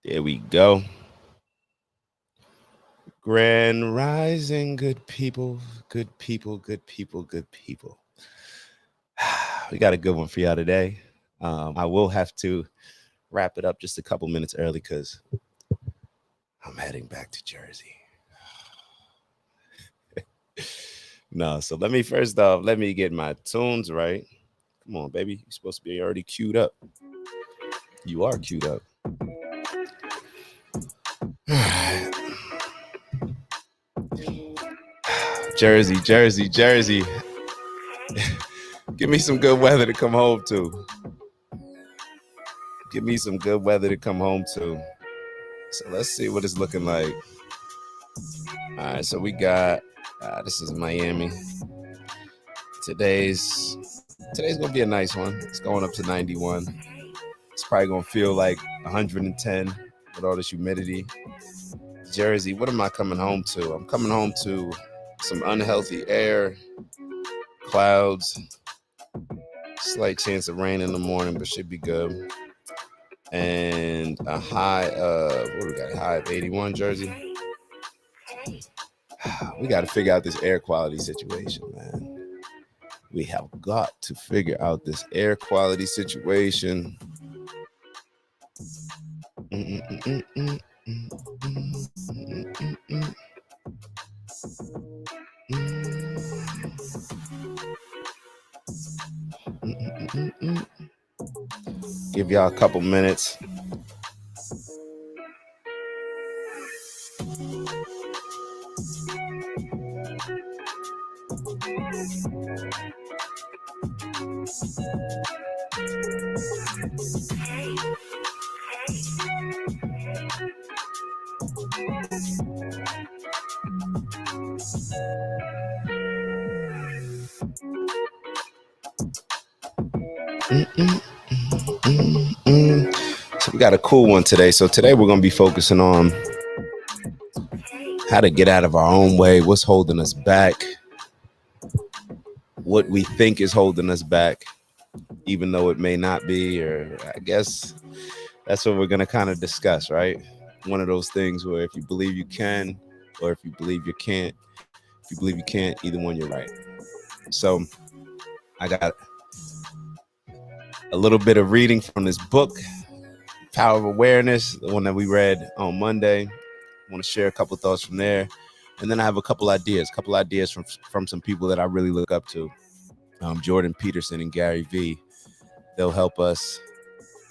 There we go. Grand Rising, good people, good people, good people, good people. We got a good one for y'all today. I will have to wrap it up just a couple minutes early because I'm heading back to Jersey. No, so let me get my tunes right. Come on, baby. You're supposed to be already queued up. You are queued up. Jersey, Jersey, Jersey. Give me some good weather to come home to. Give me some good weather to come home to. So let's see what it's looking like. All right, so we got this is Miami. Today's gonna be a nice one. It's going up to 91. It's probably gonna feel like 110 with all this humidity. Jersey, what am I coming home to? I'm coming home to some unhealthy air, clouds, slight chance of rain in the morning, but should be good. And a high of what do we got? A high of 81, Jersey. We got to figure out this air quality situation, man. We have got to figure out this air quality situation. Give y'all a couple minutes. So we got a cool one today. So today we're going to be focusing on how to get out of our own way, what's holding us back, what we think is holding us back, even though it may not be, or I guess that's what we're going to kind of discuss, right? One of those things where if you believe you can, or if you believe you can't, if you believe you can't, either one, you're right. So I got a little bit of reading from this book, Power of Awareness, the one that we read on Monday. I want to share a couple thoughts from there. And then I have a couple ideas from some people that I really look up to. Jordan Peterson and Gary Vee. They'll help us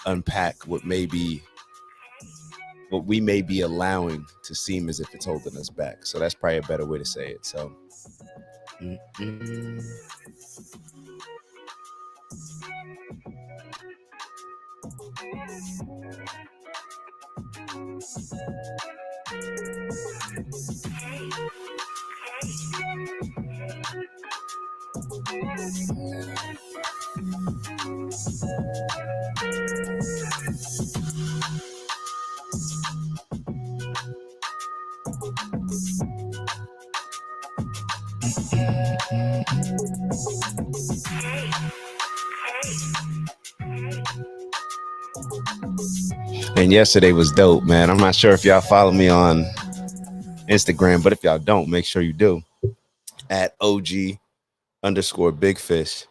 unpack what we may be allowing to seem as if it's holding us back. So that's probably a better way to say it. So and yesterday was dope, man. I'm not sure if y'all follow me on Instagram, but if y'all don't, make sure you do. At OG_Big Fish.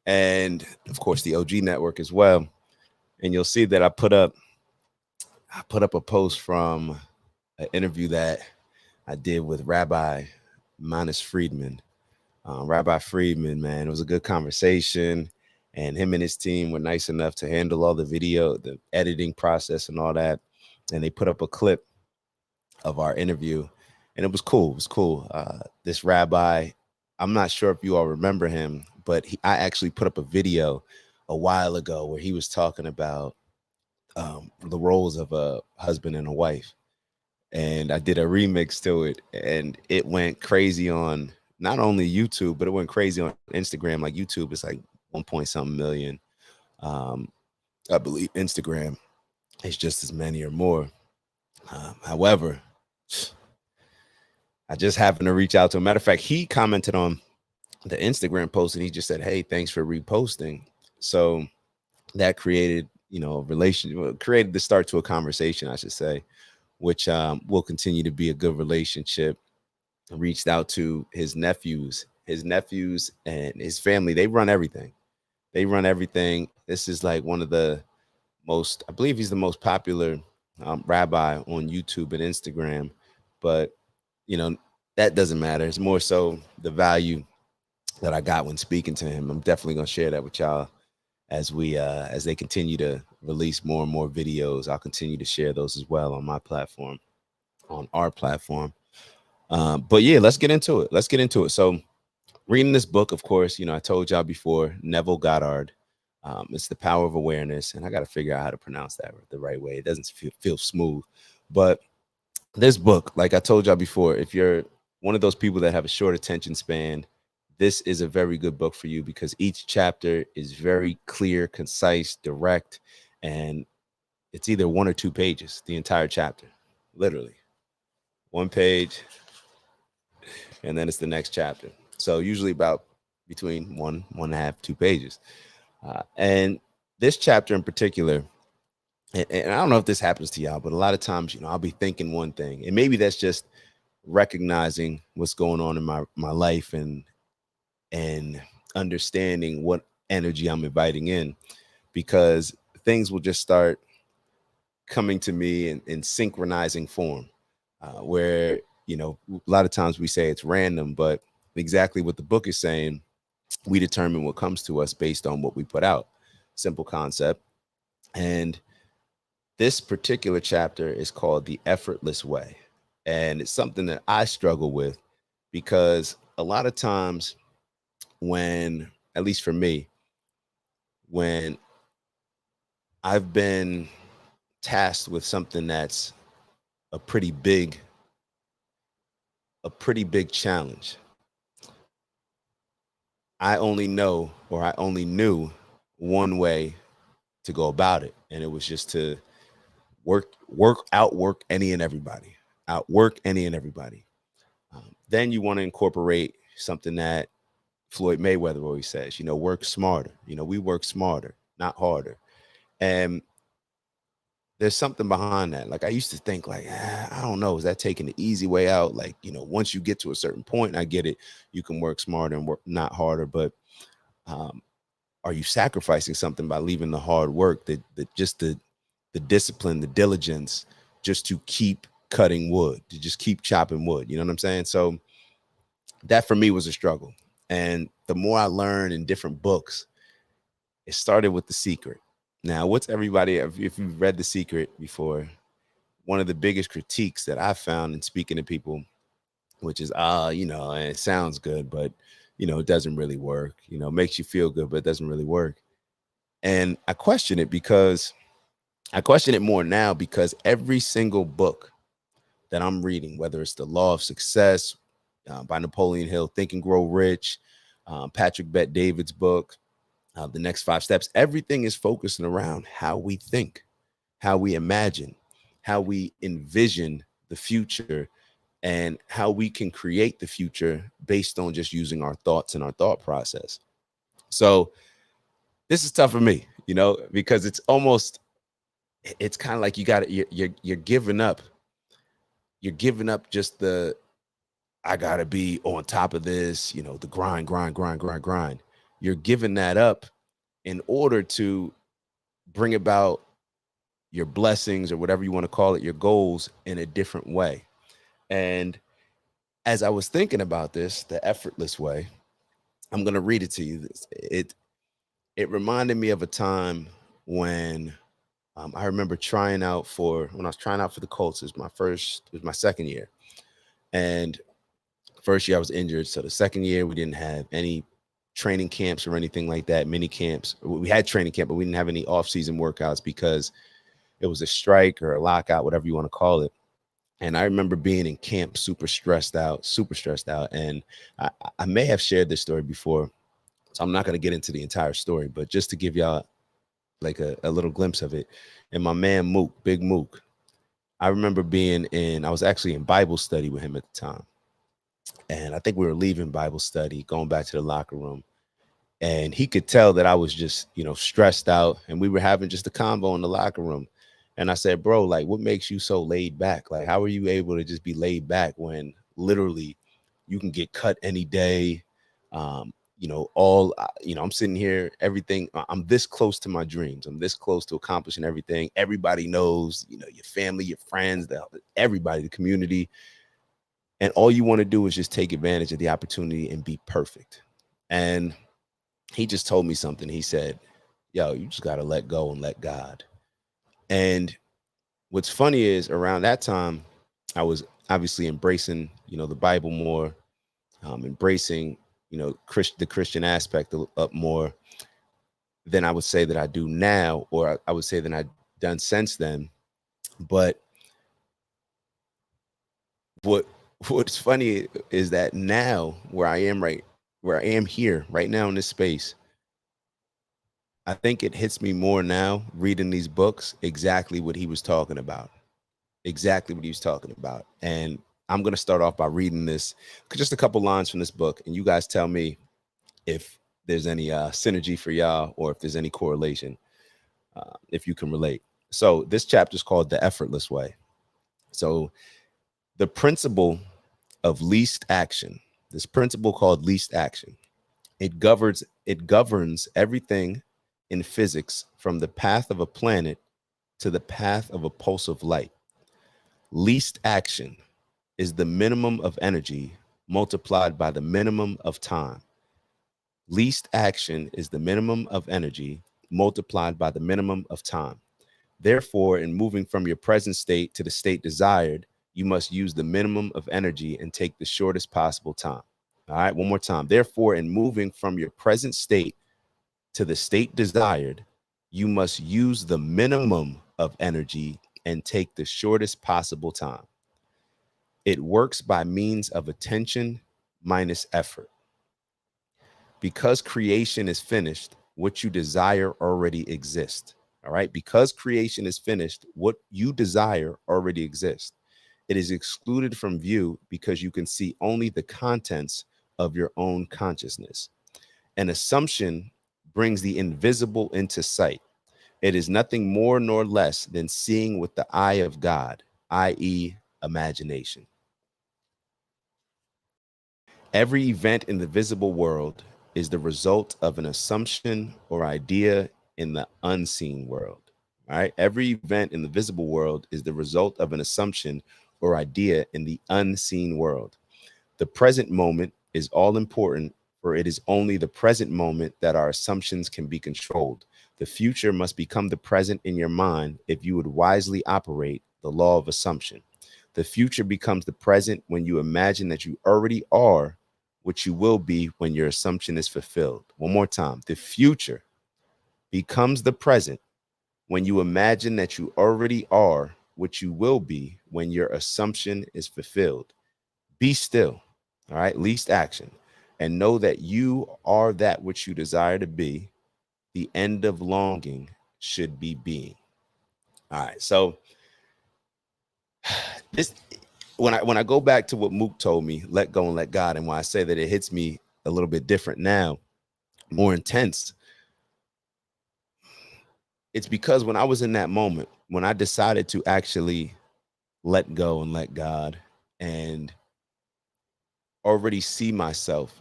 And of course the OG network as well. And you'll see that I put up a post from an interview that I did with Rabbi Manis Friedman. Rabbi Friedman, man, it was a good conversation. And him and his team were nice enough to handle all the video, the editing process and all that. And they put up a clip of our interview. And it was cool. It was cool. This rabbi, I'm not sure if you all remember him, but I actually put up a video a while ago where he was talking about the roles of a husband and a wife. And I did a remix to it. And it went crazy on not only YouTube, but it went crazy on Instagram. Like YouTube is like 1.something million. I believe Instagram is just as many or more. However, I just happened to reach out to him. Matter of fact, he commented on the Instagram post and he just said, "Hey, thanks for reposting." So that created a relation, created the start to a conversation, I should say, which will continue to be a good relationship. Reached out to his nephews and his family. They run everything. They run everything. This is like one of the most, I believe he's the most popular rabbi on YouTube and Instagram. But, you know, that doesn't matter. It's more so the value that I got when speaking to him. I'm definitely going to share that with y'all as they continue to release more and more videos. I'll continue to share those as well on my platform, on our platform. But yeah, let's get into it. So reading this book, of course, I told y'all before, Neville Goddard. It's The Power of Awareness, and I got to figure out how to pronounce that the right way. It doesn't feel smooth, but this book, like I told y'all before, if you're one of those people that have a short attention span, this is a very good book for you because each chapter is very clear, concise, direct, and it's either 1 or 2 pages, the entire chapter, literally 1 page, and then it's the next chapter. So usually about between 1.5, 2 pages. And this chapter in particular, and I don't know if this happens to y'all, but a lot of times, I'll be thinking one thing, and maybe that's just recognizing what's going on in my life and understanding what energy I'm inviting in, because things will just start coming to me in synchronizing form, where, a lot of times we say it's random, but exactly what the book is saying, we determine what comes to us based on what we put out. Simple concept. And this particular chapter is called The Effortless Way. And it's something that I struggle with because a lot of times when, at least for me, when I've been tasked with something that's a pretty big challenge, I only knew one way to go about it. And it was just to outwork any and everybody. Then you want to incorporate something that Floyd Mayweather always says, work smarter. We work smarter, not harder. And there's something behind that. Like I used to think like, I don't know, is that taking the easy way out? Like, once you get to a certain point, I get it, you can work smarter and work not harder. But are you sacrificing something by leaving the hard work, the discipline, the diligence, just to keep cutting wood, to just keep chopping wood? You know what I'm saying? So that for me was a struggle. And the more I learned in different books, it started with The Secret. Now, what's everybody, if you've read The Secret before, one of the biggest critiques that I found in speaking to people, which is, it sounds good, but, it doesn't really work, makes you feel good, but it doesn't really work. And I question it more now because every single book that I'm reading, whether it's The Law of Success by Napoleon Hill, Think and Grow Rich, Patrick Bet-David's book, The Next 5 Steps, everything is focusing around how we think, how we imagine, how we envision the future, and how we can create the future based on just using our thoughts and our thought process. So this is tough for me, because it's kind of like you're giving up. You're giving up just I gotta be on top of this, the grind. You're giving that up in order to bring about your blessings or whatever you want to call it, your goals, in a different way. And as I was thinking about this, The Effortless Way, I'm going to read it to you. It reminded me of a time when I remember when I was trying out for the Colts. It was my second year. And first year I was injured. So the second year we didn't have any training camps or anything like that, mini camps. We had training camp, but we didn't have any off-season workouts because it was a strike or a lockout, whatever you want to call it. And I remember being in camp super stressed out. And I may have shared this story before, so I'm not going to get into the entire story, but just to give y'all like a little glimpse of it. And my man Mook, Big Mook, I remember I was actually in Bible study with him at the time. And I think we were leaving Bible study, going back to the locker room. And he could tell that I was just, stressed out. And we were having just a convo in the locker room. And I said, bro, like, what makes you so laid back? Like, how are you able to just be laid back when literally you can get cut any day? I'm sitting here, everything. I'm this close to my dreams. I'm this close to accomplishing everything. Everybody knows, your family, your friends, everybody, the community. And all you want to do is just take advantage of the opportunity and be perfect. And he just told me something. He said, yo, you just got to let go and let God. And what's funny is around that time, I was obviously embracing, the Bible more, embracing, the Christian aspect up more than I would say that I do now, or I would say that I've done since then. But what's funny is that now where I am here right now in this space, I think it hits me more now reading these books, exactly what he was talking about. Exactly what he was talking about. And I'm going to start off by reading this, just a couple lines from this book. And you guys tell me if there's any synergy for y'all or if there's any correlation, if you can relate. So this chapter is called The Effortless Way. So the principle of least action, this principle called least action, it governs everything in physics from the path of a planet to the path of a pulse of light. Least action is the minimum of energy multiplied by the minimum of time. Least action is the minimum of energy multiplied by the minimum of time. Therefore, in moving from your present state to the state desired, you must use the minimum of energy and take the shortest possible time. All right, one more time. Therefore, in moving from your present state to the state desired, you must use the minimum of energy and take the shortest possible time. It works by means of attention minus effort. Because creation is finished, what you desire already exists. All right. Because creation is finished, what you desire already exists. It is excluded from view because you can see only the contents of your own consciousness. An assumption brings the invisible into sight. It is nothing more nor less than seeing with the eye of God, i.e., imagination. Every event in the visible world is the result of an assumption or idea in the unseen world. All right. Every event in the visible world is the result of an assumption or idea in the unseen world. The present moment is all important, for it is only the present moment that our assumptions can be controlled. The future must become the present in your mind if you would wisely operate the law of assumption. The future becomes the present when you imagine that you already are what you will be when your assumption is fulfilled. One more time. The future becomes the present when you imagine that you already are what you will be when your assumption is fulfilled. Be still, all right, least action, and know that you are that which you desire to be. The end of longing should be being. All right, so this when I go back to what Mook told me, let go and let God, and when I say that it hits me a little bit different now, more intense, it's because when I was in that moment, when I decided to actually let go and let God and already see myself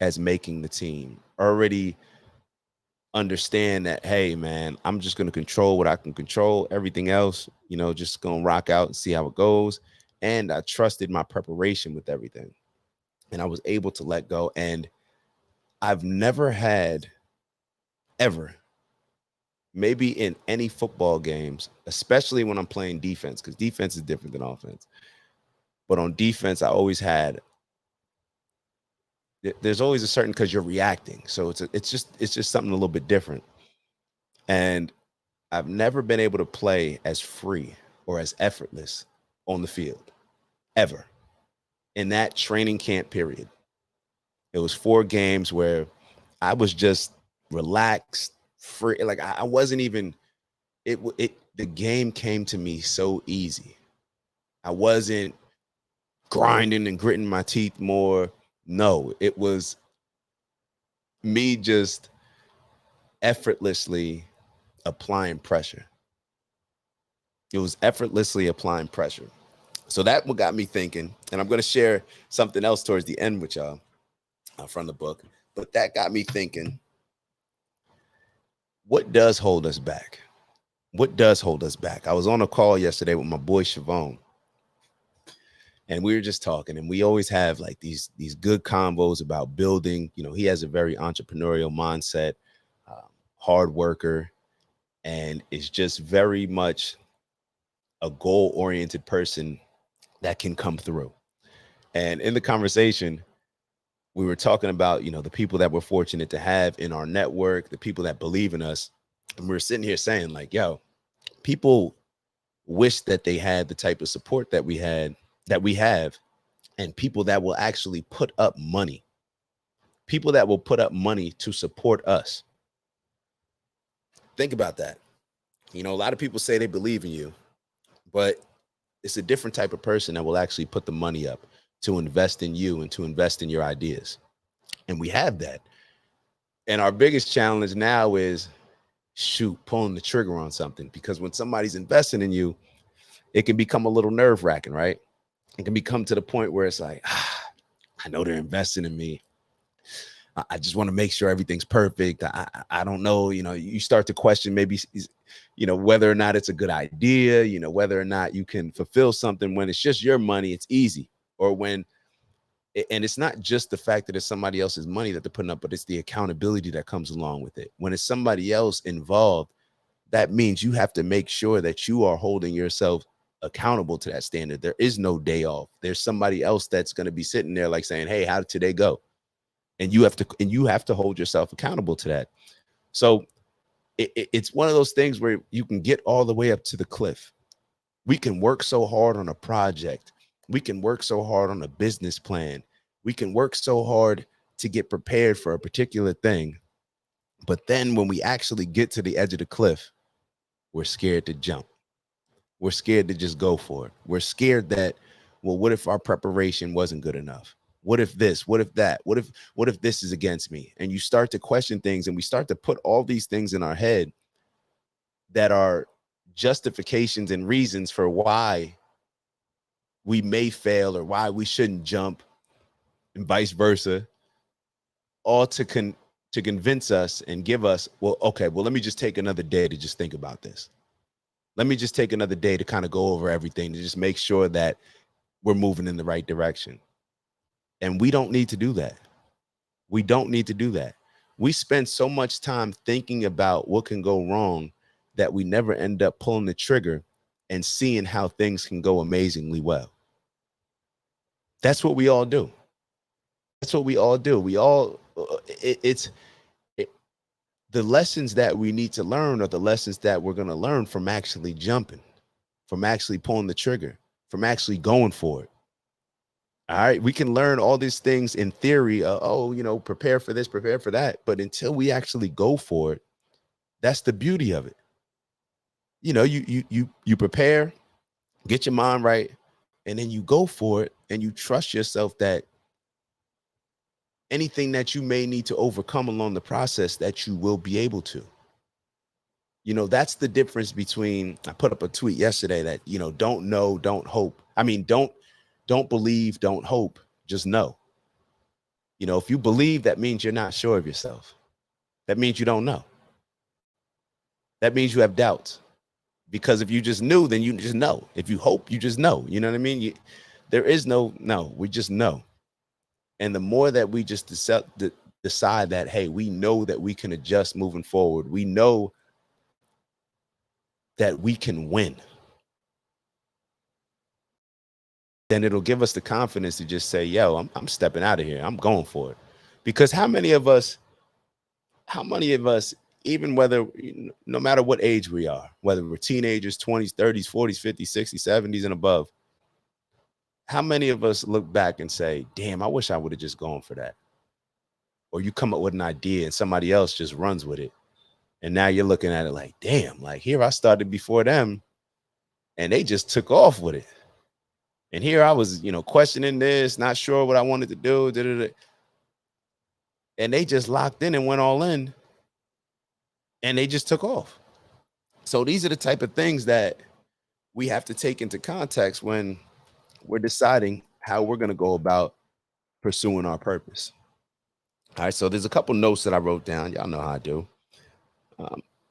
as making the team, already understand that, hey, man, I'm just going to control what I can control. Everything else, just going to rock out and see how it goes. And I trusted my preparation with everything. And I was able to let go. And I've never had ever, maybe in any football games, especially when I'm playing defense, because defense is different than offense. But on defense, I always had, there's always a certain, because you're reacting. So it's just something a little bit different. And I've never been able to play as free or as effortless on the field, ever. In that training camp period, it was 4 games where I was just relaxed, free. Like I wasn't even, the game came to me so easy. I wasn't grinding and gritting my teeth more. No, it was me just effortlessly applying pressure. It was effortlessly applying pressure. So that what got me thinking, and I'm going to share something else towards the end with y'all from the book. But that got me thinking, what does hold us back? What does hold us back? I was on a call yesterday with my boy Siobhan, and we were just talking, and we always have like these good convos about building. You know, he has a very entrepreneurial mindset, hard worker, and is just very much a goal-oriented person that can come through. And in the conversation, we were talking about, you know, the people that we're fortunate to have in our network, the people that believe in us. And we we're sitting here saying, like, yo, people wish that they had the type of support that we have, and people that will actually put up money, people that will put up money to support us. Think about that. You know, a lot of people say they believe in you, but it's a different type of person that will actually put the money up to invest in you and to invest in your ideas. And we have that. And our biggest challenge now is pulling the trigger on something, because when somebody's investing in you, it can become a little nerve wracking, right? It can become to the point where it's like, I know they're investing in me. I just want to make sure everything's perfect. I don't know, you know, you start to question maybe, you know, whether or not it's a good idea, you know, whether or not you can fulfill something when it's just your money, it's easy. Or when, and it's not just the fact that it's somebody else's money that they're putting up, but it's the accountability that comes along with it. When it's somebody else involved, that means you have to make sure that you are holding yourself accountable to that standard. There is no day off. There's somebody else that's going to be sitting there like saying, hey, how did today go? And you have to hold yourself accountable to that. So it's one of those things where you can get all the way up to the cliff. We can work so hard on a project. We can work so hard on a business plan. We can work so hard to get prepared for a particular thing. But then when we actually get to the edge of the cliff, we're scared to jump. We're scared to just go for it. We're scared that, well, what if our preparation wasn't good enough? What if this? What if that? What if this is against me? And you start to question things, and we start to put all these things in our head that are justifications and reasons for why we may fail or why we shouldn't jump, and vice versa, all to convince us and give us, well, okay, well, let me just take another day to just think about this. Let me just take another day to kind of go over everything, to just make sure that we're moving in the right direction. And we don't need to do that. We don't need to do that. We spend so much time thinking about what can go wrong that we never end up pulling the trigger and seeing how things can go amazingly well. That's what we all do. That's what we all do. We all, the lessons that we need to learn are the lessons that we're going to learn from actually jumping, from actually pulling the trigger, from actually going for it. All right. We can learn all these things in theory. Oh, you know, prepare for this, prepare for that. But until we actually go for it, that's the beauty of it. You know, you prepare, get your mind right, and then you go for it, and you trust yourself that anything that you may need to overcome along the process, that you will be able to. You know, that's the difference between, I put up a tweet yesterday that, you know, don't know, don't hope. I mean, don't believe, don't hope, just know. You know, if you believe, that means you're not sure of yourself. That means you don't know. That means you have doubts. Because if you just knew, then you just know. If you hope, you just know. You know what I mean? There is no, we just know. And the more that we just decide that, hey, we know that we can adjust moving forward. We know that we can win. Then it'll give us the confidence to just say, yo, I'm stepping out of here. I'm going for it. Because how many of us, even whether, no matter what age we are, whether we're teenagers, 20s, 30s, 40s, 50s, 60s, 70s and above, how many of us look back and say, damn, I wish I would have just gone for that? Or you come up with an idea and somebody else just runs with it. And now you're looking at it like, damn, like here I started before them and they just took off with it. And here I was, you know, questioning this, not sure what I wanted to do. and they just locked in and went all in, and they just took off. So these are the type of things that we have to take into context when we're deciding how we're going to go about pursuing our purpose. All right, so there's a couple notes that I wrote down. Y'all know how I do.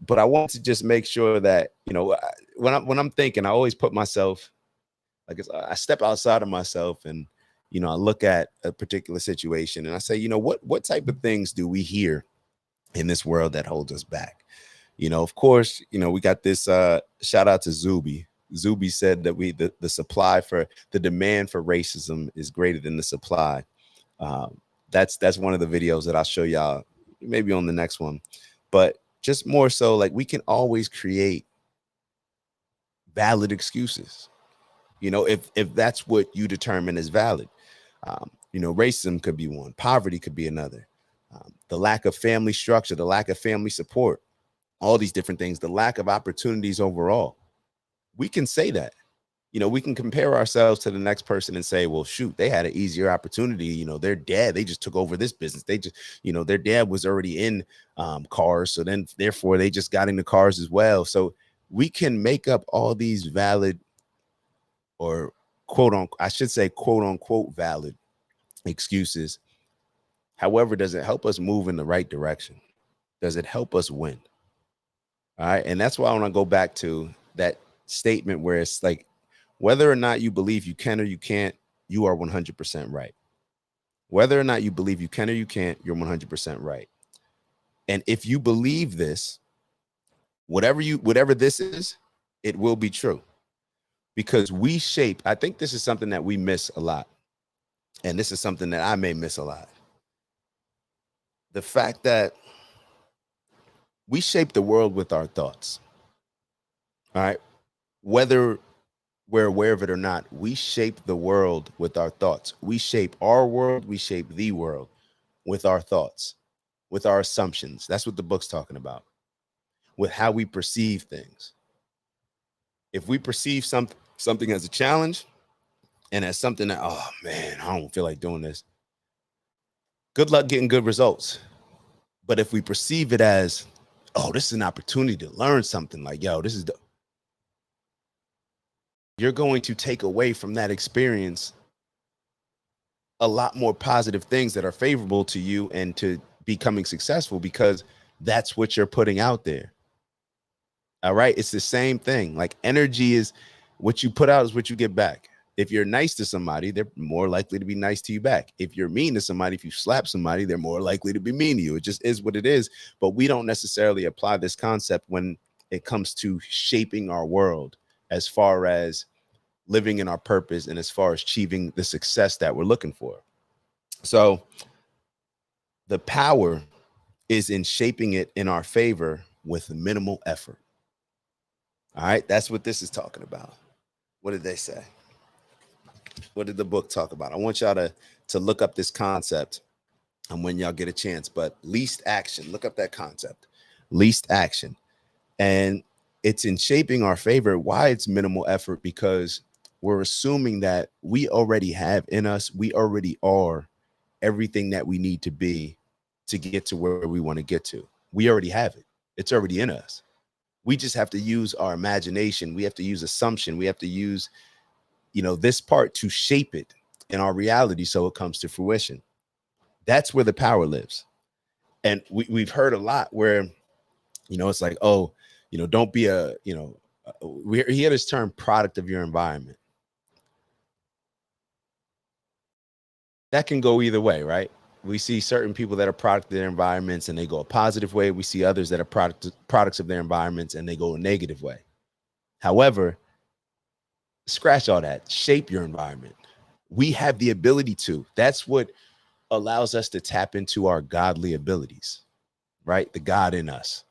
But I want to just make sure that, when I'm thinking, I always put myself, like, I step outside of myself, and I look at a particular situation and I say, what type of things do we hear in this world that holds us back? Of course, we got this shout out to Zuby. Zuby said that the supply for the demand for racism is greater than the supply. That's one of the videos that I'll show y'all maybe on the next one. But just more so, like, we can always create valid excuses, if that's what you determine as valid. Racism could be one, poverty could be another, the lack of family structure, the lack of family support, all these different things, the lack of opportunities overall. We can say that. We can compare ourselves to the next person and say, well, shoot, they had an easier opportunity. Their dad, they just took over this business. They just, their dad was already in cars. So then therefore they just got into cars as well. So we can make up all these valid, or quote unquote valid excuses. However, does it help us move in the right direction? Does it help us win? All right. And that's why I want to go back to that statement where it's like, whether or not you believe you can or you can't, you are 100% right. Whether or not you believe you can or you can't, you're 100% right. And if you believe this, whatever this is, it will be true. Because I think this is something that we miss a lot. And this is something that I may miss a lot. The fact that we shape the world with our thoughts. All right. Whether we're aware of it or not, we shape the world with our thoughts. We shape our world. We shape the world with our thoughts, with our assumptions. That's what the book's talking about, with how we perceive things. If we perceive something as a challenge and as something that, oh man, I don't feel like doing this, good luck getting good results. But if we perceive it as, oh, this is an opportunity to learn something, like, yo, this is you're going to take away from that experience a lot more positive things that are favorable to you and to becoming successful, because that's what you're putting out there. All right. It's the same thing. Like, energy is what you put out is what you get back. If you're nice to somebody, they're more likely to be nice to you back. If you're mean to somebody, if you slap somebody, they're more likely to be mean to you. It just is what it is. But we don't necessarily apply this concept when it comes to shaping our world, as far as living in our purpose and as far as achieving the success that we're looking for. So the power is in shaping it in our favor with minimal effort. All right. That's what this is talking about. What did they say? What did the book talk about? I want y'all to look up this concept, and when y'all get a chance, but least action, look up that concept, least action. And it's in shaping our favor. Why it's minimal effort? Because we're assuming that we already have in us, we already are everything that we need to be to get to where we want to get to. We already have it. It's already in us. We just have to use our imagination. We have to use assumption. We have to use, this part to shape it in our reality so it comes to fruition. That's where the power lives. And we've heard a lot where, it's like, oh, don't be we hear this term, product of your environment. That can go either way, right? We see certain people that are product of their environments and they go a positive way. We see others that are products of their environments and they go a negative way. However, scratch all that, shape your environment. We have the ability to. That's what allows us to tap into our godly abilities, right? The God in us.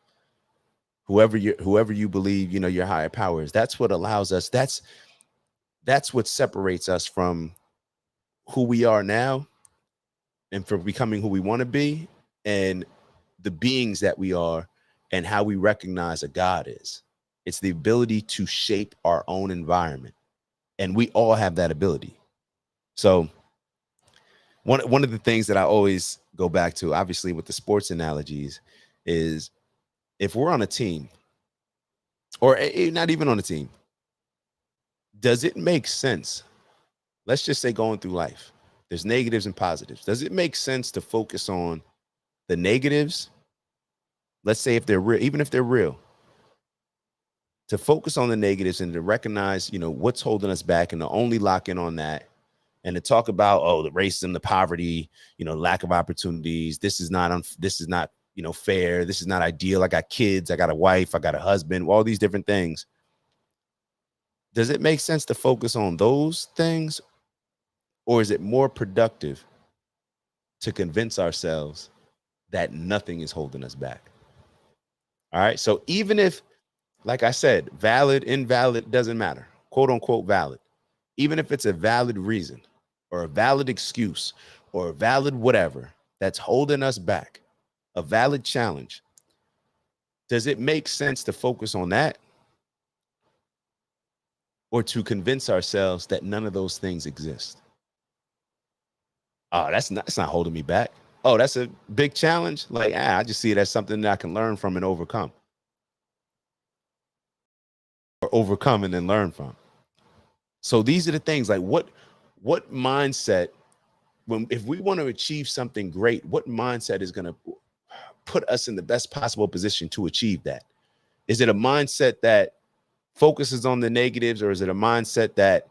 Whoever you believe, your higher power is, that's what allows us. That's what separates us from who we are now and for becoming who we want to be, and the beings that we are, and how we recognize a God is. It's the ability to shape our own environment. And we all have that ability. So one of the things that I always go back to, obviously with the sports analogies, is if we're on a team, or not even on a team, does it make sense? Let's just say going through life, there's negatives and positives. Does it make sense to focus on the negatives? Let's say if they're real, even if they're real, to focus on the negatives and to recognize, what's holding us back, and to only lock in on that, and to talk about, the racism, the poverty, lack of opportunities. This is not fair. This is not ideal. I got kids. I got a wife. I got a husband. All these different things. Does it make sense to focus on those things, or is it more productive to convince ourselves that nothing is holding us back? All right. So even if, like I said, valid, invalid, doesn't matter, quote unquote valid, even if it's a valid reason or a valid excuse or a valid whatever that's holding us back, a valid challenge, does it make sense to focus on that, or to convince ourselves that none of those things exist? Oh, that's not holding me back. Oh, that's a big challenge. Like, I just see it as something that I can learn from and overcome. Or overcome and then learn from. So these are the things, like what mindset, if we want to achieve something great, what mindset is going to put us in the best possible position to achieve that? Is it a mindset that focuses on the negatives, or is it a mindset that,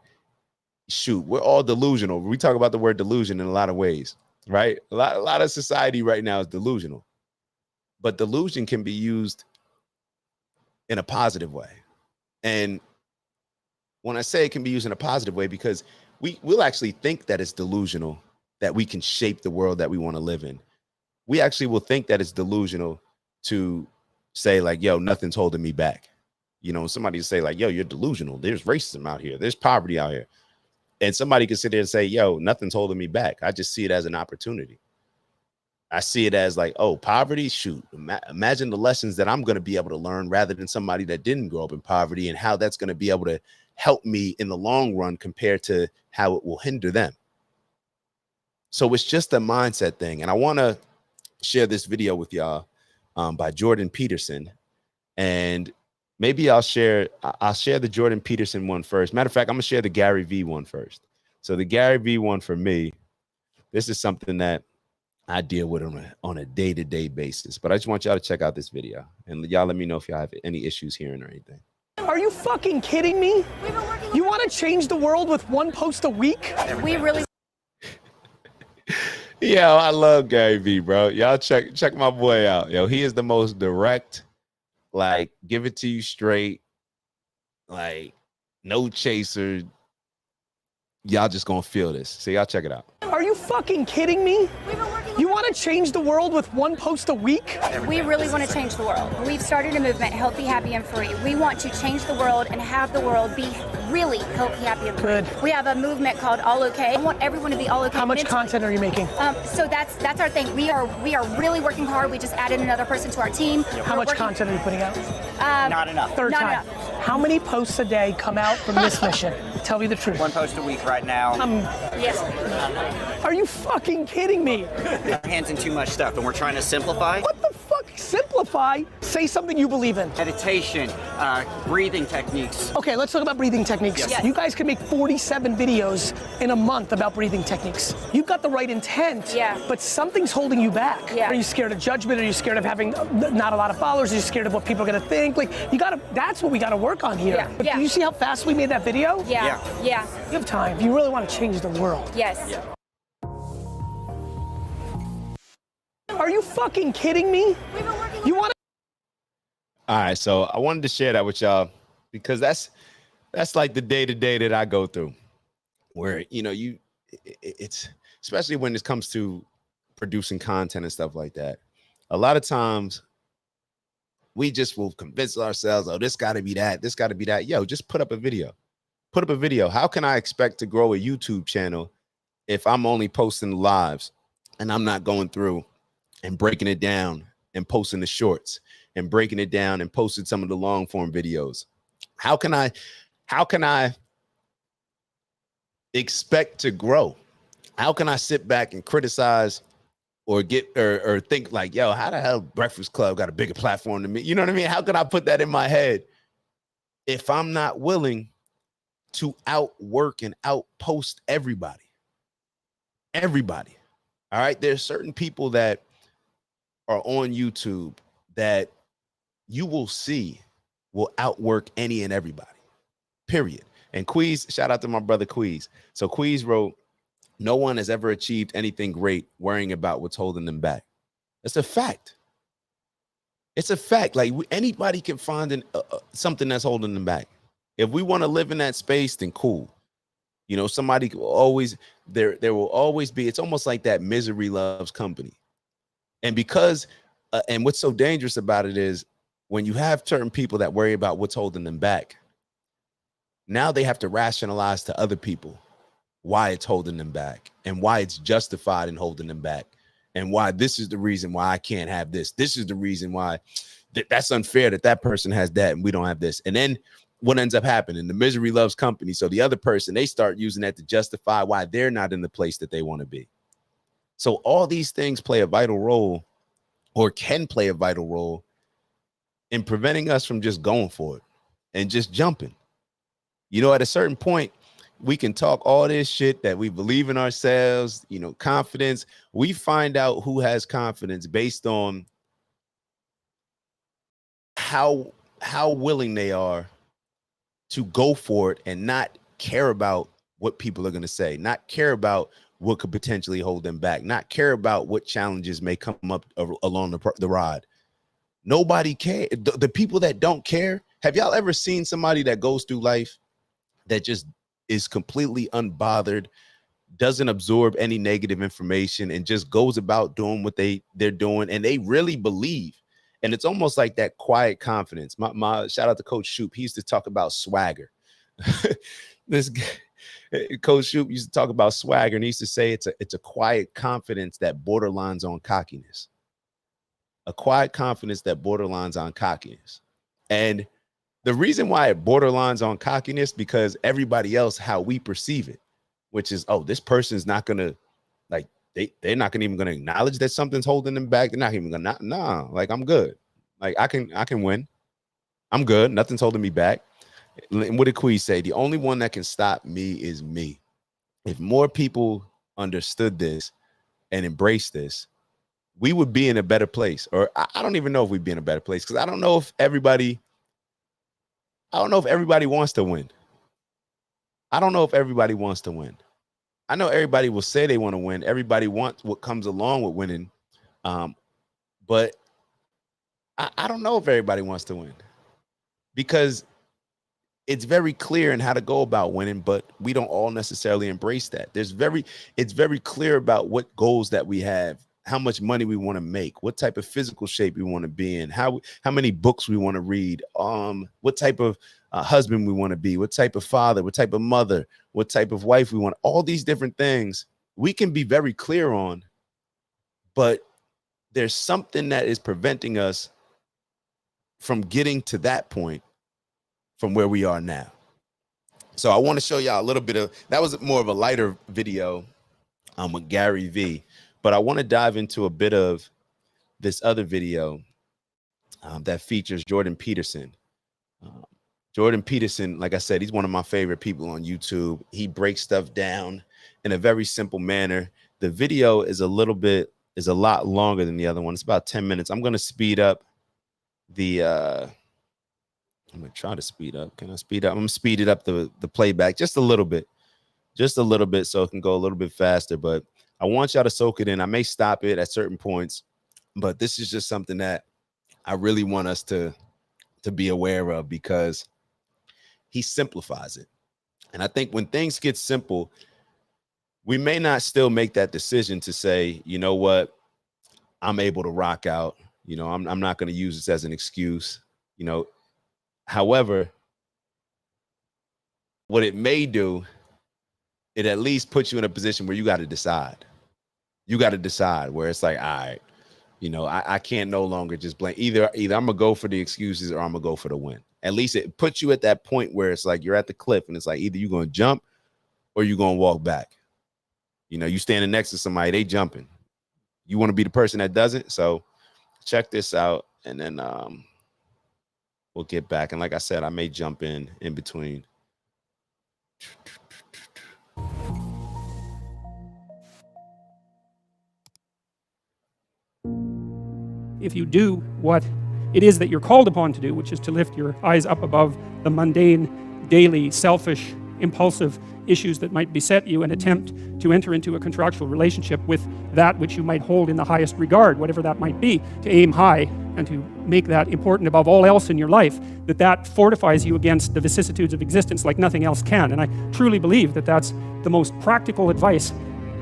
shoot, we're all delusional? We talk about the word delusion in a lot of ways, right? A lot of society right now is delusional, but delusion can be used in a positive way. And when I say it can be used in a positive way, because we'll actually think that it's delusional that we can shape the world that we want to live in. We actually will think that it's delusional to say, like, yo, nothing's holding me back. Somebody say, like, yo, you're delusional. There's racism out here. There's poverty out here. And somebody can sit there and say, yo, nothing's holding me back. I just see it as an opportunity. I see it as like, oh, poverty, shoot, imagine the lessons that I'm going to be able to learn, rather than somebody that didn't grow up in poverty, and how that's going to be able to help me in the long run compared to how it will hinder them. So it's just a mindset thing. And I want to share this video with y'all by Jordan Peterson. And maybe I'll share the Jordan Peterson one first. Matter of fact, I'm going to share the Gary Vee one first. So the Gary Vee one, for me, this is something that I deal with on a day-to-day basis. But I just want y'all to check out this video, and y'all let me know if y'all have any issues hearing or anything. Are you fucking kidding me? You want to change the world with one post a week? We really... Yo, I love Gary Vee, bro. Y'all check my boy out. Yo, he is the most direct, like, give it to you straight, like, no chaser. Y'all just gonna feel this. So y'all check it out. Are you fucking kidding me? You want to change the world with one post a week? We really want to change the world. We've started a movement, Healthy, Happy, and Free. We want to change the world and have the world be really healthy, happy, and free. Good. We have a movement called All Okay. I want everyone to be all okay. How much content are you making? So that's our thing. We are really working hard. We just added another person to our team. How much content are you putting out? Not enough. Third Not time. enough. How many posts a day come out from this mission? Tell me the truth. One post a week right now. Yes. Are you fucking kidding me? Our hands in too much stuff, and we're trying to simplify. What the fuck? Simplify? Say something you believe in. Meditation, breathing techniques. Okay, let's talk about breathing techniques. Yes. You guys can make 47 videos in a month about breathing techniques. You've got the right intent, but something's holding you back. Yeah. Are you scared of judgment? Are you scared of having not a lot of followers? Are you scared of what people are gonna think? Like, that's what we gotta work on here. Yeah. But Yeah. do you see how fast we made that video? Yeah. Yeah. You have time. If you really want to change the world. Yes. Yeah. Are you fucking kidding me? You want to... All right, so I wanted to share that with y'all, because that's like the day-to-day that I go through, where it's especially when it comes to producing content and stuff like that. A lot of times we just will convince ourselves, oh, this got to be that, this got to be that. Yo, just put up a video. Put up a video. How can I expect to grow a YouTube channel if I'm only posting lives and I'm not going through and breaking it down and posting the shorts and breaking it down and posting some of the long form videos? How can I expect to grow? How can I sit back and criticize or get or think like, yo, how the hell Breakfast Club got a bigger platform than me? You know what I mean? How can I put that in my head if I'm not willing to outwork and outpost everybody? Everybody. All right. There's certain people that are on YouTube that you will see will outwork any and everybody. Period. And Queez, shout out to my brother Queez. So Queez wrote, no one has ever achieved anything great worrying about what's holding them back. That's a fact. It's a fact. Like anybody can find something that's holding them back. If we want to live in that space, then cool. You know, somebody will always, there will always be, it's almost like that misery loves company. And because, and what's so dangerous about it is when you have certain people that worry about what's holding them back, now they have to rationalize to other people why it's holding them back and why it's justified in holding them back and why this is the reason why I can't have this. This is the reason why that's unfair that that person has that and we don't have this. And then what ends up happening, the misery loves company. So the other person, they start using that to justify why they're not in the place that they want to be. So all these things play a vital role or can play a vital role in preventing us from just going for it and just jumping. You know, at a certain point, we can talk all this shit that we believe in ourselves, you know, confidence. We find out who has confidence based on how willing they are to go for it and not care about what people are going to say, not care about what could potentially hold them back, not care about what challenges may come up along the ride. Nobody cares. The people that don't care, have y'all ever seen somebody that goes through life that just is completely unbothered, doesn't absorb any negative information and just goes about doing what they're doing and they really believe? And it's almost like that quiet confidence. My shout out to Coach Shoop. He used to talk about swagger. This guy, Coach Shoop used to talk about swagger and he used to say it's a quiet confidence that borderlines on cockiness. A quiet confidence that borderlines on cockiness. And the reason why it borderlines on cockiness, because everybody else, how we perceive it, which is, oh, this person's not gonna, like, they're not even gonna acknowledge that something's holding them back. They're not even gonna, nah, like, I'm good. Like, I can win. I'm good. Nothing's holding me back. And what did Queez say? The only one that can stop me is me. If more people understood this and embraced this, we would be in a better place. Or I don't even know if we'd be in a better place, because I don't know if everybody wants to win. I don't know if everybody wants to win. I know everybody will say they want to win. Everybody wants what comes along with winning. But I don't know if everybody wants to win, because it's very clear in how to go about winning, but we don't all necessarily embrace that. It's very clear about what goals that we have, how much money we want to make, what type of physical shape we want to be in, how many books we want to read, what type of husband we want to be, what type of father, what type of mother, what type of wife we want. All these different things we can be very clear on, but there's something that is preventing us from getting to that point from where we are now. So I want to show y'all a little bit of, that was more of a lighter video with Gary V, but I want to dive into a bit of this other video that features Jordan Peterson. Jordan Peterson, like I said, he's one of my favorite people on YouTube. He breaks stuff down in a very simple manner. The video is a lot longer than the other one. It's about 10 minutes. I'm going to speed up I'm going to try to speed up. Can I speed up? I'm going to speed it up the playback just a little bit so it can go a little bit faster. But I want y'all to soak it in. I may stop it at certain points, but this is just something that I really want us to be aware of, because he simplifies it. And I think when things get simple, we may not still make that decision to say, you know what, I'm able to rock out. You know, I'm not going to use this as an excuse, you know. However, what it may do, it at least puts you in a position where you got to decide. You got to decide where it's like, all right, you know, I can't no longer just blame. Either I'm going to go for the excuses or I'm going to go for the win. At least it puts you at that point where it's like you're at the cliff and it's like either you're going to jump or you're going to walk back. You know, you standing next to somebody, they jumping. You want to be the person that doesn't. So check this out, and then we'll get back. And like I said, I may jump in between. If you do what it is that you're called upon to do, which is to lift your eyes up above the mundane, daily, selfish, impulsive issues that might beset you, and attempt to enter into a contractual relationship with that which you might hold in the highest regard, whatever that might be, to aim high and to make that important above all else in your life, that fortifies you against the vicissitudes of existence like nothing else can. And I truly believe that that's the most practical advice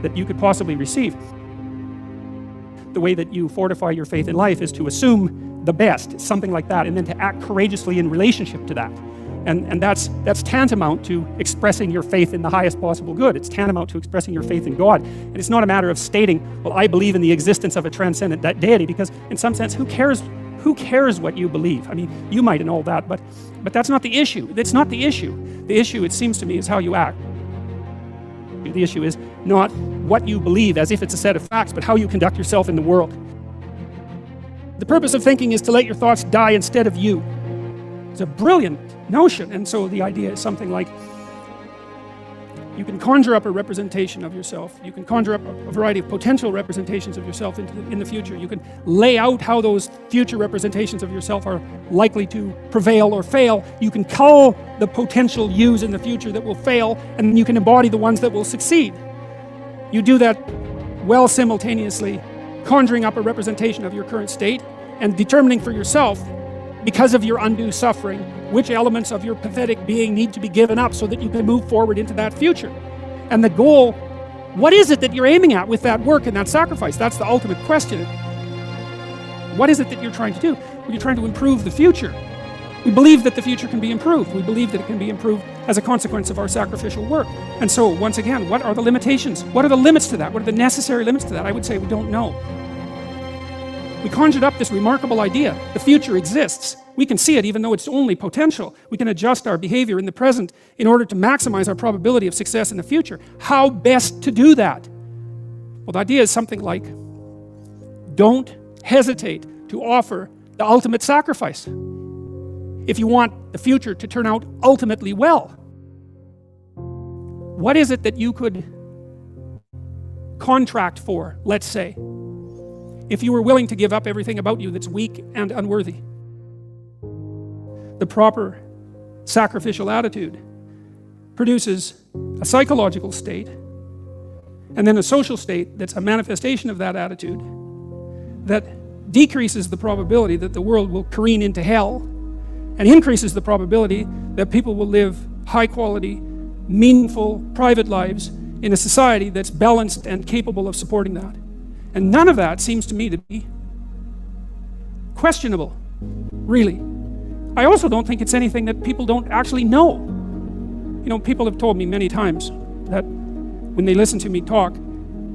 that you could possibly receive. The way that you fortify your faith in life is to assume the best, something like that, and then to act courageously in relationship to that. And that's tantamount to expressing your faith in the highest possible good. It's tantamount to expressing your faith in God. And it's not a matter of stating, well, I believe in the existence of a transcendent deity, because in some sense, who cares what you believe? I mean, you might and all that, but that's not the issue. That's not the issue. The issue, it seems to me, is how you act. The issue is not what you believe as if it's a set of facts, but how you conduct yourself in the world. The purpose of thinking is to let your thoughts die instead of you. It's a brilliant notion, and so the idea is something like, you can conjure up a representation of yourself. You can conjure up a variety of potential representations of yourself in the future. You can lay out how those future representations of yourself are likely to prevail or fail. You can cull the potential yous in the future that will fail, and then you can embody the ones that will succeed. You do that well simultaneously, conjuring up a representation of your current state and determining for yourself, because of your undue suffering, which elements of your pathetic being need to be given up so that you can move forward into that future. And the goal, what is it that you're aiming at with that work and that sacrifice? That's the ultimate question. What is it that you're trying to do? Well, you're trying to improve the future. We believe that the future can be improved. We believe that it can be improved as a consequence of our sacrificial work. And so, once again, what are the limitations? What are the limits to that? What are the necessary limits to that? I would say we don't know. We conjured up this remarkable idea. The future exists. We can see it even though it's only potential. We can adjust our behavior in the present in order to maximize our probability of success in the future. How best to do that? Well, the idea is something like, don't hesitate to offer the ultimate sacrifice if you want the future to turn out ultimately well. What is it that you could contract for, let's say, if you were willing to give up everything about you that's weak and unworthy? The proper sacrificial attitude produces a psychological state, and then a social state that's a manifestation of that attitude that decreases the probability that the world will careen into hell and increases the probability that people will live high quality, meaningful, private lives in a society that's balanced and capable of supporting that. And none of that seems to me to be questionable, really. I also don't think it's anything that people don't actually know. You know, people have told me many times that when they listen to me talk,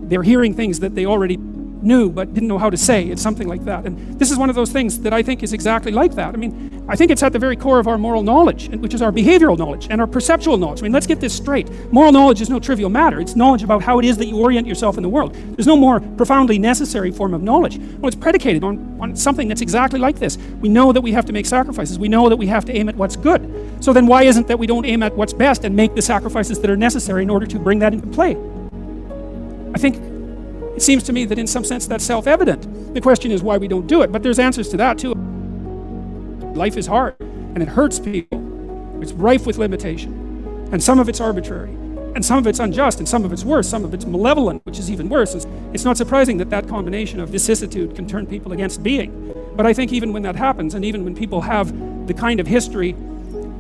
they're hearing things that they already knew but didn't know how to say. It's something like that. And this is one of those things that I think is exactly like that. I mean, I think it's at the very core of our moral knowledge, which is our behavioral knowledge and our perceptual knowledge. I mean, let's get this straight. Moral knowledge is no trivial matter. It's knowledge about how it is that you orient yourself in the world. There's no more profoundly necessary form of knowledge. Well, it's predicated on something that's exactly like this. We know that we have to make sacrifices. We know that we have to aim at what's good. So then why isn't that we don't aim at what's best and make the sacrifices that are necessary in order to bring that into play? I think it seems to me that in some sense that's self-evident. The question is why we don't do it, but there's answers to that too. Life is hard, and it hurts people. It's rife with limitation, and some of it's arbitrary, and some of it's unjust, and some of it's worse, some of it's malevolent, which is even worse. It's not surprising that that combination of vicissitude can turn people against being. But I think even when that happens, and even when people have the kind of history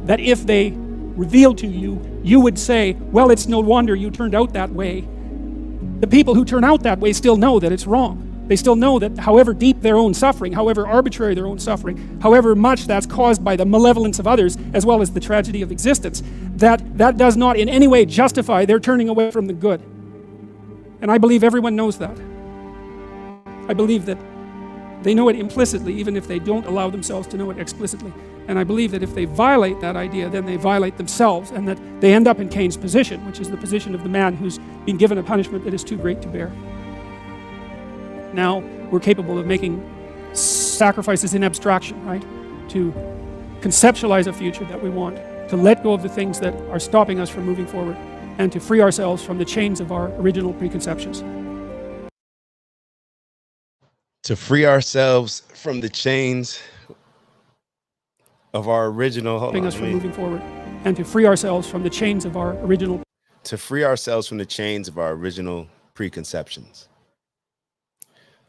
that if they reveal to you, you would say, well, it's no wonder you turned out that way. The people who turn out that way still know that it's wrong. They still know that however deep their own suffering, however arbitrary their own suffering, however much that's caused by the malevolence of others, as well as the tragedy of existence, that does not in any way justify their turning away from the good. And I believe everyone knows that. I believe that They know it implicitly, even if they don't allow themselves to know it explicitly. And I believe that if they violate that idea, then they violate themselves, and that they end up in Cain's position, which is the position of the man who's been given a punishment that is too great to bear. Now we're capable of making sacrifices in abstraction, right? To conceptualize a future that we want, to let go of the things that are stopping us from moving forward, and to free ourselves from the chains of our original preconceptions. To free ourselves from the chains of our original, Stopping us from moving forward, and to free ourselves from the chains of our original. To free ourselves from the chains of our original preconceptions.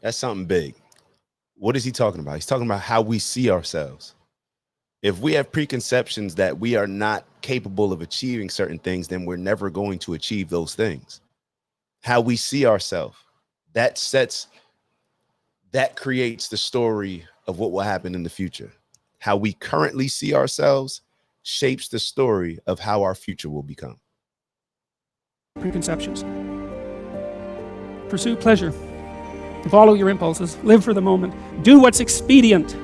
That's something big. What is he talking about? He's talking about how we see ourselves. If we have preconceptions that we are not capable of achieving certain things, then we're never going to achieve those things. How we see ourselves, that creates the story of what will happen in the future. How we currently see ourselves shapes the story of how our future will become. Preconceptions. Pursue pleasure. Follow your impulses. Live for the moment. Do what's expedient.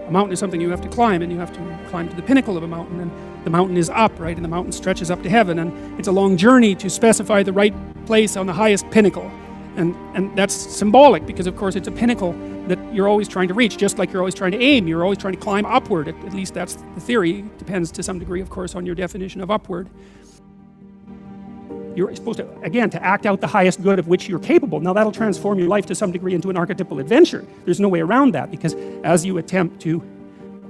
A mountain is something you have to climb, and you have to climb to the pinnacle of a mountain, and the mountain is up, right? And the mountain stretches up to heaven, and it's a long journey to specify the right place on the highest pinnacle. And that's symbolic, because of course it's a pinnacle that you're always trying to reach, just like you're always trying to aim. You're always trying to climb upward. At least that's the theory. It depends to some degree, of course, on your definition of upward. You're supposed to, again, to act out the highest good of which you're capable. Now that'll transform your life to some degree into an archetypal adventure. There's no way around that, because as you attempt to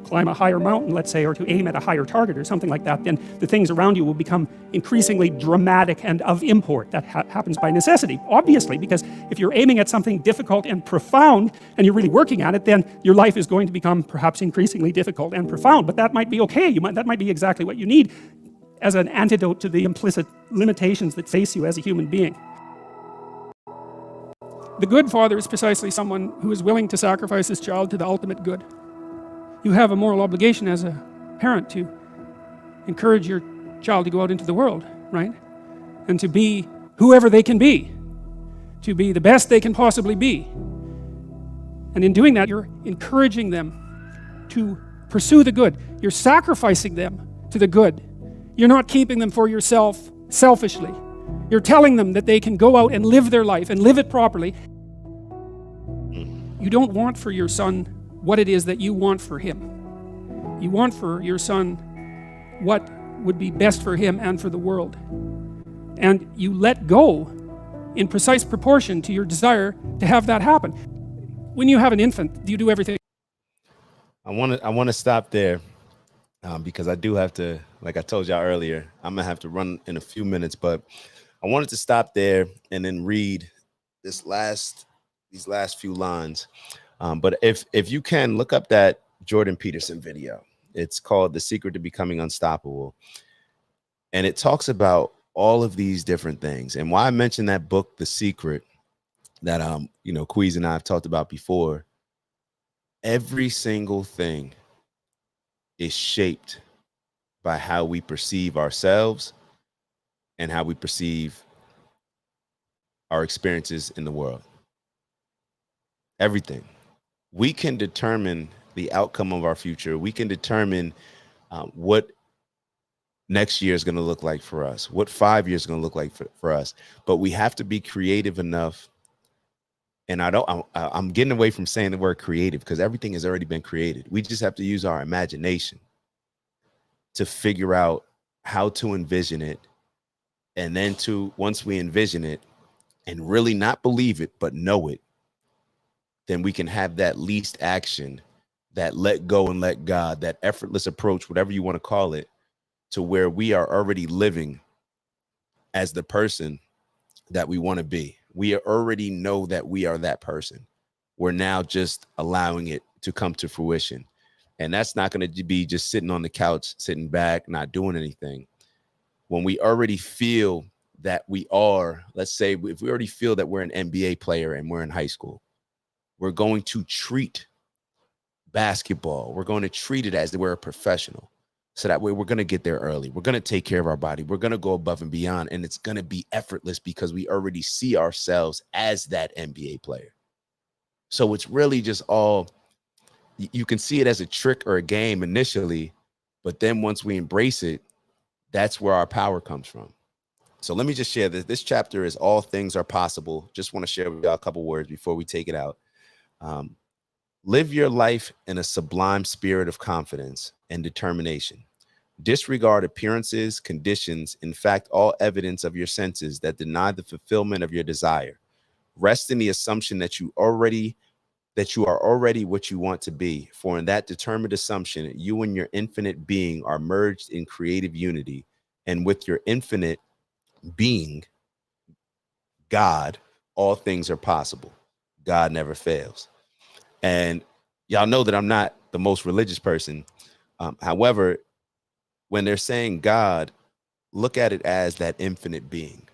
climb a higher mountain, let's say, or to aim at a higher target or something like that, then the things around you will become increasingly dramatic and of import. That happens by necessity, obviously, because if you're aiming at something difficult and profound, and you're really working at it, then your life is going to become perhaps increasingly difficult and profound. But that might be okay. That might be exactly what you need as an antidote to the implicit limitations that face you as a human being. The good father is precisely someone who is willing to sacrifice his child to the ultimate good. You have a moral obligation as a parent to encourage your child to go out into the world, right? And to be whoever they can be, to be the best they can possibly be. And in doing that, you're encouraging them to pursue the good. You're sacrificing them to the good. You're not keeping them for yourself selfishly. You're telling them that they can go out and live their life and live it properly. You don't want for your son what it is that you want for him. You want for your son what would be best for him and for the world. And you let go in precise proportion to your desire to have that happen. When you have an infant, do you do everything? I want to stop there because I do have to, like I told y'all earlier, I'm gonna have to run in a few minutes, but I wanted to stop there and then read these last few lines. But if you can look up that Jordan Peterson video, it's called The Secret to Becoming Unstoppable. And it talks about all of these different things. And why I mentioned that book, The Secret, that, Queez and I have talked about before, every single thing is shaped by how we perceive ourselves and how we perceive our experiences in the world. Everything. We can determine the outcome of our future. We can determine what next year is going to look like for us, what 5 years is going to look like for us. But we have to be creative enough. And I'm getting away from saying the word creative, because everything has already been created. We just have to use our imagination to figure out how to envision it. And then once we envision it and really not believe it, but know it, then we can have that least action, that let go and let God, that effortless approach, whatever you want to call it, to where we are already living as the person that we want to be. We already know that we are that person. We're now just allowing it to come to fruition. And that's not going to be just sitting on the couch, sitting back, not doing anything. When we already feel that we are, let's say, if we already feel that we're an NBA player and we're in high school, we're going to treat basketball, we're going to treat it as if we're a professional. So that way we're going to get there early. We're going to take care of our body. We're going to go above and beyond. And it's going to be effortless because we already see ourselves as that NBA player. So it's really just all, you can see it as a trick or a game initially, but then once we embrace it, that's where our power comes from. So let me just share this. This chapter is All Things Are Possible. Just want to share with y'all a couple words before we take it out. Live your life in a sublime spirit of confidence and determination. Disregard appearances, conditions, in fact, all evidence of your senses that deny the fulfillment of your desire. Rest in the assumption that you are already what you want to be. For in that determined assumption, you and your infinite being are merged in creative unity. And with your infinite being, God, all things are possible. God never fails. And y'all know that I'm not the most religious person. However, when they're saying God, look at it as that infinite being.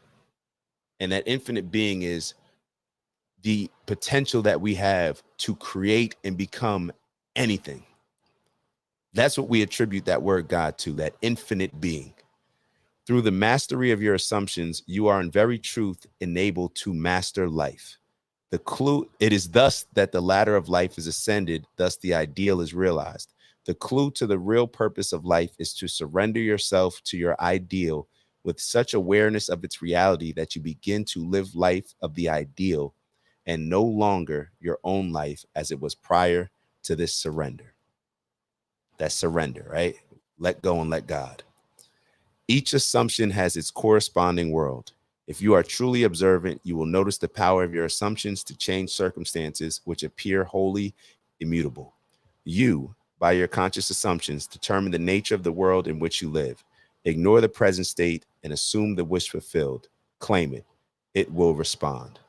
And that infinite being is the potential that we have to create and become anything. That's what we attribute that word God to, that infinite being. Through the mastery of your assumptions, you are in very truth enabled to master life. The clue, it is thus that the ladder of life is ascended, thus the ideal is realized. The clue to the real purpose of life is to surrender yourself to your ideal with such awareness of its reality that you begin to live life of the ideal and no longer your own life as it was prior to this surrender. That's surrender, right? Let go and let God. Each assumption has its corresponding world. If you are truly observant, you will notice the power of your assumptions to change circumstances which appear wholly immutable. You, by your conscious assumptions, determine the nature of the world in which you live. Ignore the present state and assume the wish fulfilled. Claim it. It will respond.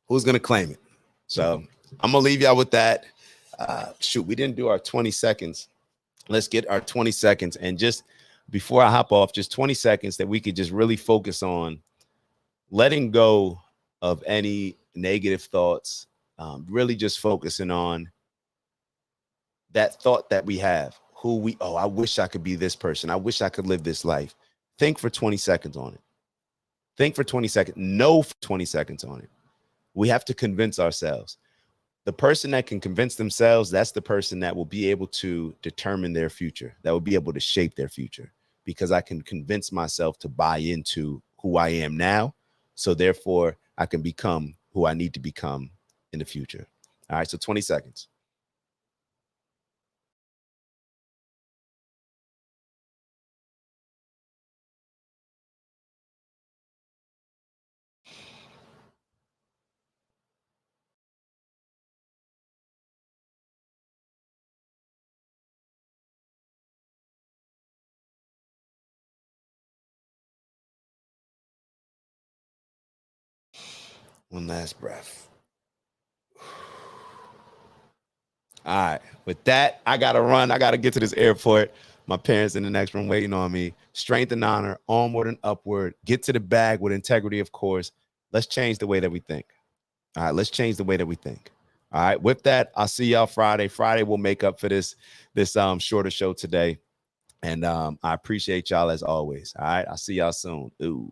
Who's going to claim it? So I'm going to leave y'all with that. Shoot, we didn't do our 20 seconds. Let's get our 20 seconds. And just before I hop off, just 20 seconds that we could just really focus on letting go of any negative thoughts, really just focusing on that thought that we have, I wish I could be this person. I wish I could live this life. Think for 20 seconds on it. Think for 20 seconds. Know for 20 seconds on it. We have to convince ourselves. The person that can convince themselves, that's the person that will be able to determine their future, that will be able to shape their future, because I can convince myself to buy into who I am now. So therefore, I can become who I need to become in the future. All right, so 20 seconds. One last breath. All right. With that, I got to run. I got to get to this airport. My parents in the next room waiting on me. Strength and honor, onward and upward. Get to the bag with integrity, of course. Let's change the way that we think. All right. Let's change the way that we think. All right. With that, I'll see y'all Friday. Friday will make up for this shorter show today. And I appreciate y'all as always. All right. I'll see y'all soon. Ooh.